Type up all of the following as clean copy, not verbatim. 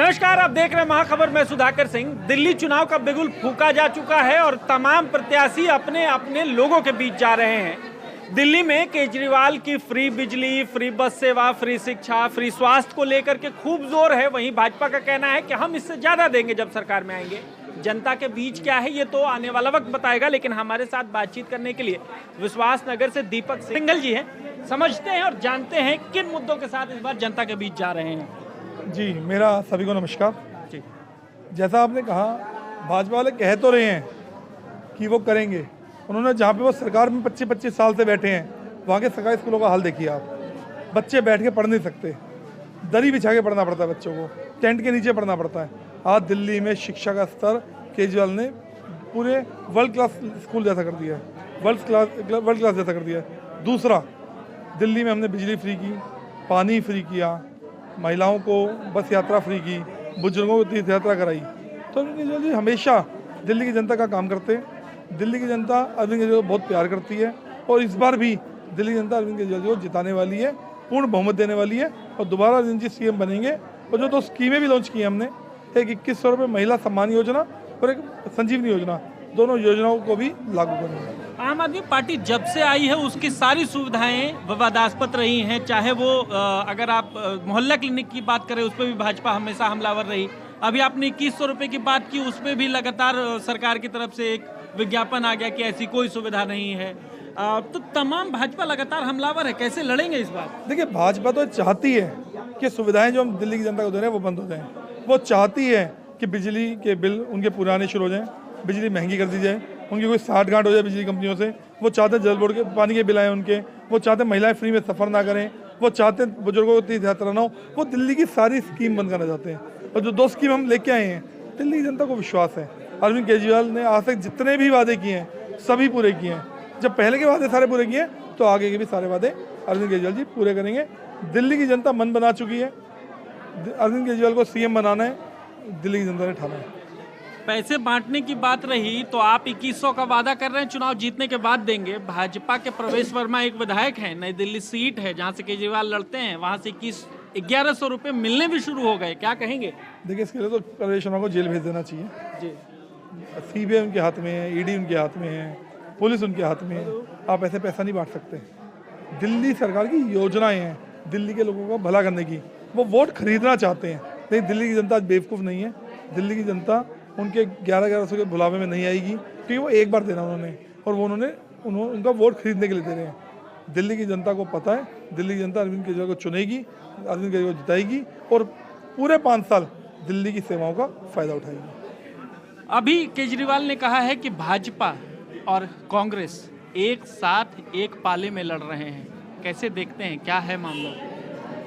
नमस्कार, आप देख रहे हैं महाखबर में सुधाकर सिंह। दिल्ली चुनाव का बिगुल फूंका जा चुका है और तमाम प्रत्याशी अपने अपने लोगों के बीच जा रहे हैं। दिल्ली में केजरीवाल की फ्री बिजली, फ्री बस सेवा, फ्री शिक्षा, फ्री स्वास्थ्य को लेकर के खूब जोर है। वहीं भाजपा का कहना है कि हम इससे ज्यादा देंगे जब सरकार में आएंगे। जनता के बीच क्या है ये तो आने वाला वक्त बताएगा, लेकिन हमारे साथ बातचीत करने के लिए विश्वास नगर से दीपक सिंघल जी हैं। समझते हैं और जानते हैं किन मुद्दों के साथ इस बार जनता के बीच जा रहे हैं। जी, मेरा सभी को नमस्कार जी। जैसा आपने कहा, भाजपा वाले कह तो रहे हैं कि वो करेंगे। उन्होंने जहाँ पे वो सरकार में 25-25 साल से बैठे हैं, वहाँ के सरकारी स्कूलों का हाल देखिए आप। बच्चे बैठ के पढ़ नहीं सकते, दरी बिछा के पढ़ना पड़ता है बच्चों को, टेंट के नीचे पढ़ना पड़ता है। आज दिल्ली में शिक्षा का स्तर केजरीवाल ने पूरे वर्ल्ड क्लास स्कूल जैसा कर दिया है, वर्ल्ड क्लास जैसा कर दिया है। दूसरा, दिल्ली में हमने बिजली फ्री की, पानी फ्री किया, महिलाओं को बस यात्रा फ्री की, बुजुर्गों को तीर्थ यात्रा कराई। तो अरविंद केजरीवाल जी हमेशा दिल्ली की जनता का काम करते हैं। दिल्ली की जनता अरविंद केजरीवाल को बहुत प्यार करती है और इस बार भी दिल्ली की जनता अरविंद केजरीवाल जी को जिताने वाली है, पूर्ण बहुमत देने वाली है और दोबारा अरविंद जी सीएम बनेंगे। और जो दो स्कीमें भी लॉन्च की हैं हमने, एक 2100 रुपये महिला सम्मान योजना और एक संजीवनी योजना, दोनों योजनाओं को भी लागू करेंगे। आम आदमी पार्टी जब से आई है उसकी सारी सुविधाएं विवादास्पद रही हैं। चाहे वो अगर आप मोहल्ला क्लिनिक की बात करें, उस पर भी भाजपा हमेशा हमलावर रही। अभी आपने 2100 रुपये की बात की, उस पर भी लगातार सरकार की तरफ से एक विज्ञापन आ गया कि ऐसी कोई सुविधा नहीं है। तो तमाम भाजपा लगातार हमलावर है, कैसे लड़ेंगे इस बार? देखिए, भाजपा तो चाहती है कि सुविधाएं जो हम दिल्ली की जनता को दे रहे हैं वो बंद हो जाएं। वो चाहती है कि बिजली के बिल उनके पुराने शुरू हो जाएं, बिजली महंगी कर दी जाए, उनकी कोई साठगांठ हो जाए बिजली कंपनियों से। वो चाहते हैं जल बोर्ड के पानी के बिल आए उनके, वो चाहते हैं महिलाएं फ्री में सफ़र ना करें, वो चाहते हैं बुजुर्गों को तीर्थ यात्रा ना हो। वो दिल्ली की सारी स्कीम बंद करना चाहते हैं। और जो दो स्कीम हम लेके आए हैं, दिल्ली की जनता को विश्वास है अरविंद केजरीवाल ने आज तक जितने भी वादे किए हैं सभी पूरे किए हैं। जब पहले के वादे सारे पूरे किए हैं तो आगे के भी सारे वादे अरविंद केजरीवाल जी पूरे करेंगे। दिल्ली की जनता मन बना चुकी है, अरविंद केजरीवाल को सीएम बनाना है, दिल्ली की जनता ने ठाना है। पैसे बांटने की बात रही तो आप 2100 का वादा कर रहे हैं, चुनाव जीतने के बाद देंगे। भाजपा के प्रवेश वर्मा एक विधायक हैं, नई दिल्ली सीट है जहां से केजरीवाल लड़ते हैं, वहां से 1100 रुपये मिलने भी शुरू हो गए, क्या कहेंगे? देखिए, इसके लिए तो प्रवेश वर्मा को जेल भेज देना चाहिए जी। सीबीआई उनके हाथ में है, ईडी उनके हाथ में है, पुलिस उनके हाथ में है। आप ऐसे पैसा नहीं बांट सकते। दिल्ली सरकार की योजनाएं हैं दिल्ली के लोगों का भला करने की, वो वोट खरीदना चाहते हैं। लेकिन दिल्ली की जनता आज बेवकूफ़ नहीं है। दिल्ली की जनता उनके 1100 के बुलावे में नहीं आएगी, क्योंकि वो एक बार देना उन्होंने, और वो उनका वोट खरीदने के लिए दे रहे हैं। दिल्ली की जनता को पता है, दिल्ली की जनता अरविंद केजरीवाल को चुनेगी, अरविंद केजरीवाल को जिताएगी और पूरे 5 साल दिल्ली की सेवाओं का फ़ायदा उठाएगी। अभी केजरीवाल ने कहा है कि भाजपा और कांग्रेस एक साथ एक पाले में लड़ रहे हैं, कैसे देखते हैं, क्या है मामला?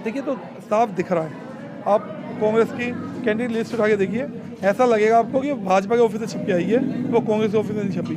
देखिए, तो साफ दिख रहा है। आप कांग्रेस की कैंडिडेट लिस्ट उठा के देखिए, ऐसा लगेगा आपको कि भाजपा के ऑफिस से छप के आई है, वो कांग्रेस के ऑफिस में नहीं छपी।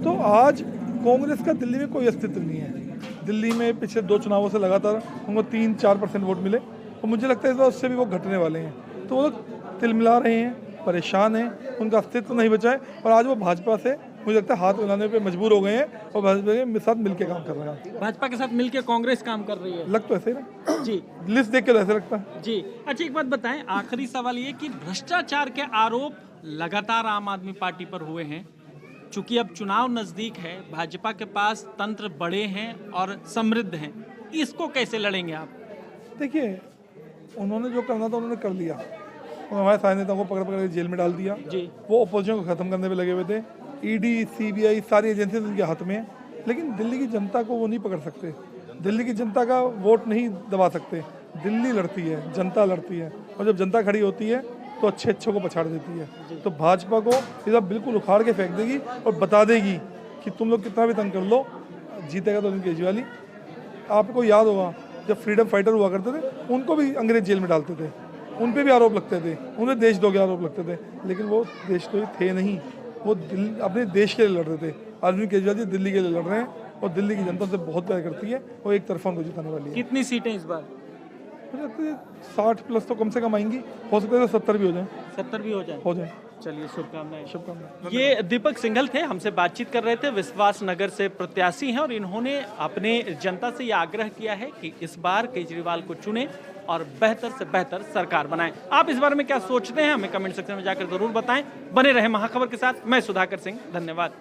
तो आज कांग्रेस का दिल्ली में कोई अस्तित्व नहीं है। दिल्ली में पिछले 2 चुनावों से लगातार उनको 3-4% वोट मिले और मुझे लगता है इस बार उससे भी वो घटने वाले हैं। तो वो लोग तिलमिला रहे हैं, परेशान हैं, उनका अस्तित्व नहीं बचा है और आज वो भाजपा से मुझे लगता है हाथ मिलाने पे मजबूर हो गए हैं और भाजपा के साथ मिलकर काम कर रहे हैं। भाजपा के साथ मिलकर कांग्रेस काम कर रही है, लग तो ऐसे ही ना जी। लिस्ट देख के तो ऐसे लगता है जी। अच्छा, एक बात बताएं, आखिरी सवाल ये कि भ्रष्टाचार के आरोप लगातार आम आदमी पार्टी पर हुए हैं। चूंकि अब चुनाव नजदीक है, भाजपा के पास तंत्र बड़े हैं और समृद्ध हैं, इसको कैसे लड़ेंगे आप? देखिए, उन्होंने जो करना था उन्होंने कर लिया। उन्होंने हमारे सारे नेताओं को पकड़ के जेल में डाल दिया जी। वो अपोजिशन को खत्म करने पे लगे हुए थे। ईडी, सीबीआई सारी एजेंसी उनके हाथ में है, लेकिन दिल्ली की जनता को वो नहीं पकड़ सकते। दिल्ली की जनता का वोट नहीं दबा सकते। दिल्ली लड़ती है, जनता लड़ती है, और जब जनता खड़ी होती है तो अच्छे को पछाड़ देती है। तो भाजपा को इधर बिल्कुल उखाड़ के फेंक देगी और बता देगी कि तुम लोग कितना भी तंग कर लो, जीतेगा तो अरविंद केजरीवाल ही। आपको याद होगा जब फ्रीडम फाइटर हुआ करते थे, उनको भी अंग्रेज जेल में डालते थे, उन पे भी आरोप लगते थे, उन्हें देशद्रोह के आरोप लगते थे, लेकिन वो देशद्रोही थे नहीं, वो अपने देश के लिए लड़ रहे थे। अरविंद केजरीवाल जी दिल्ली के लिए लड़ रहे हैं और दिल्ली की जनता से बहुत प्यार करती है और एक तरफा उनको जिताने वाली है। कितनी सीटें इस बार? 60+ तो कम से कम आएंगी, हो सकता है 70 भी हो जाए। 70 भी हो जाए। चलिए, शुभकामनाएं। ये दीपक सिंघल थे, हमसे बातचीत कर रहे थे। विश्वास नगर से प्रत्याशी हैं और इन्होंने अपने जनता से ये आग्रह किया है कि इस बार केजरीवाल को चुने और बेहतर से बेहतर सरकार बनाएं। आप इस बारे में क्या सोचते हैं हमें कमेंट सेक्शन में जाकर जरूर बताएं। बने रहे महाखबर के साथ, मैं सुधाकर सिंह, धन्यवाद।